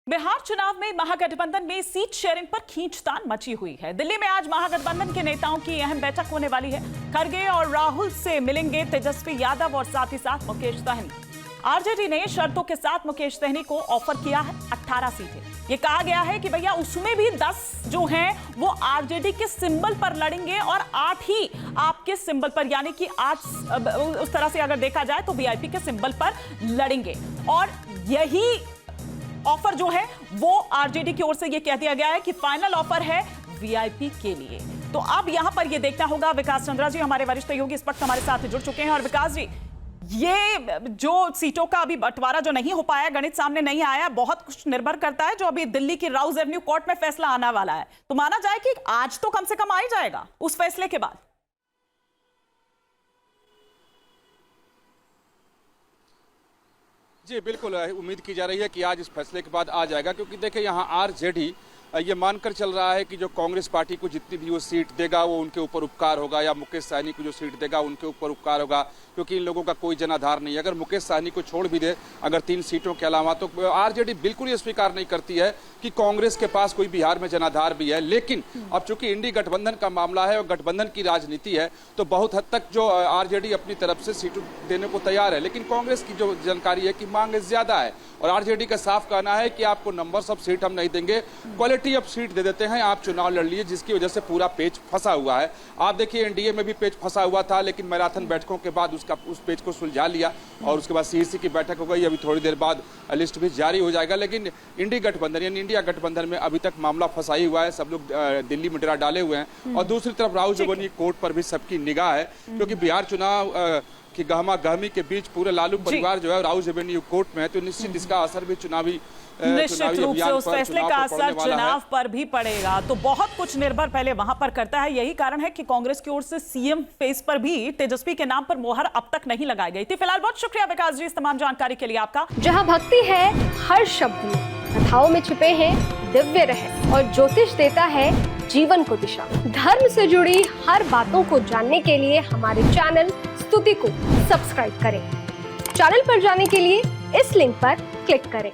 बिहार चुनाव में महागठबंधन में सीट शेयरिंग पर खींचतान मची हुई है। दिल्ली में आज महागठबंधन के नेताओं की अहम बैठक होने वाली है। खड़गे और राहुल से मिलेंगे तेजस्वी यादव और साथ ही साथ मुकेश सहनी। आरजेडी ने शर्तों के साथ मुकेश सहनी को ऑफर किया है 18 सीटें। ये कहा गया है कि भैया उसमें भी 10 जो हैं वो आरजेडी के सिंबल पर लड़ेंगे और 8 ही आपके सिंबल पर, यानी कि 8 उस तरह से अगर देखा जाए तो वीआईपी के सिंबल पर लड़ेंगे। और यही ऑफर जो है वो आरजेडी की ओर से ये कह दिया गया है कि फाइनल ऑफर है वीआईपी के लिए। तो अब यहां पर ये देखना होगा। विकास चंद्रा जी हमारे वरिष्ठ सहयोगी इस वक्त हमारे साथ जुड़ चुके हैं। और विकास जी, ये जो सीटों का अभी बंटवारा जो नहीं हो पाया, गणित सामने नहीं आया, बहुत कुछ निर्भर करता है जो अभी दिल्ली की राउज एवेन्यू कोर्ट में फैसला आने वाला है। तो माना जाए कि आज तो कम से कम आ ही जाएगा उस फैसले के बाद। जी बिल्कुल, उम्मीद की जा रही है कि आज इस फैसले के बाद आ जाएगा, क्योंकि देखिए यहाँ आरजेडी ये मानकर चल रहा है कि जो कांग्रेस पार्टी को जितनी भी वो सीट देगा वो उनके ऊपर उपकार होगा, या मुकेश सहनी को जो सीट देगा उनके ऊपर उपकार होगा, क्योंकि इन लोगों का कोई जनाधार नहीं है। अगर मुकेश सहनी को छोड़ भी दे अगर 3 सीटों के अलावा, तो आरजेडी बिल्कुल ये स्वीकार नहीं करती है कि कांग्रेस के पास कोई बिहार में जनाधार भी है। लेकिन अब चूंकि इंडी गठबंधन का मामला है और गठबंधन की राजनीति है, तो बहुत हद तक जो आरजेडी अपनी तरफ से सीट देने को तैयार है। लेकिन कांग्रेस की जो जानकारी है कि मांग ज्यादा है और आरजेडी का साफ कहना है कि आपको नंबर्स ऑफ सीट हम नहीं देंगे, क्वालिटी ऑफ सीट दे देते हैं, आप चुनाव लड़ लीजिए, जिसकी वजह से पूरा पेच फंसा हुआ है। आप देखिए एनडीए में भी पेच फंसा हुआ था, लेकिन मैराथन बैठकों के बाद उस पेच को सुलझा लिया और उसके बाद सीईसी की बैठक हो गई। अभी थोड़ी देर बाद लिस्ट भी जारी हो जाएगा। लेकिन इंडी गठबंधन यानी इंडिया गठबंधन में अभी तक मामला फंसा ही हुआ है। सब लोग दिल्ली में डेरा डाले हुए हैं और दूसरी तरफ राहुल एवेन्यू कोर्ट पर भी सबकी निगाह है, क्योंकि बिहार चुनाव की गहमा गहमी के बीच पूरे लालू परिवार जो है राहुल एवेन्यू कोर्ट में है, तो निश्चित इसका असर भी निश्चित रूप से उस फैसले का असर चुनाव पर भी पड़ेगा। तो बहुत कुछ निर्भर पहले वहां पर करता है। यही कारण है कि कांग्रेस की ओर से सीएम फेस पर भी तेजस्वी के नाम पर मोहर अब तक नहीं लगाई गई थी। फिलहाल बहुत शुक्रिया विकास जी इस तमाम जानकारी के लिए आपका। जहां भक्ति है हर शब्द में, कथाओं में छिपे हैं दिव्य रहस्य और ज्योतिष देता है जीवन को दिशा। धर्म से जुड़ी हर बातों को जानने के लिए हमारे चैनल स्तुति को सब्सक्राइब करें। चैनल पर जाने के लिए इस लिंक पर क्लिक करें।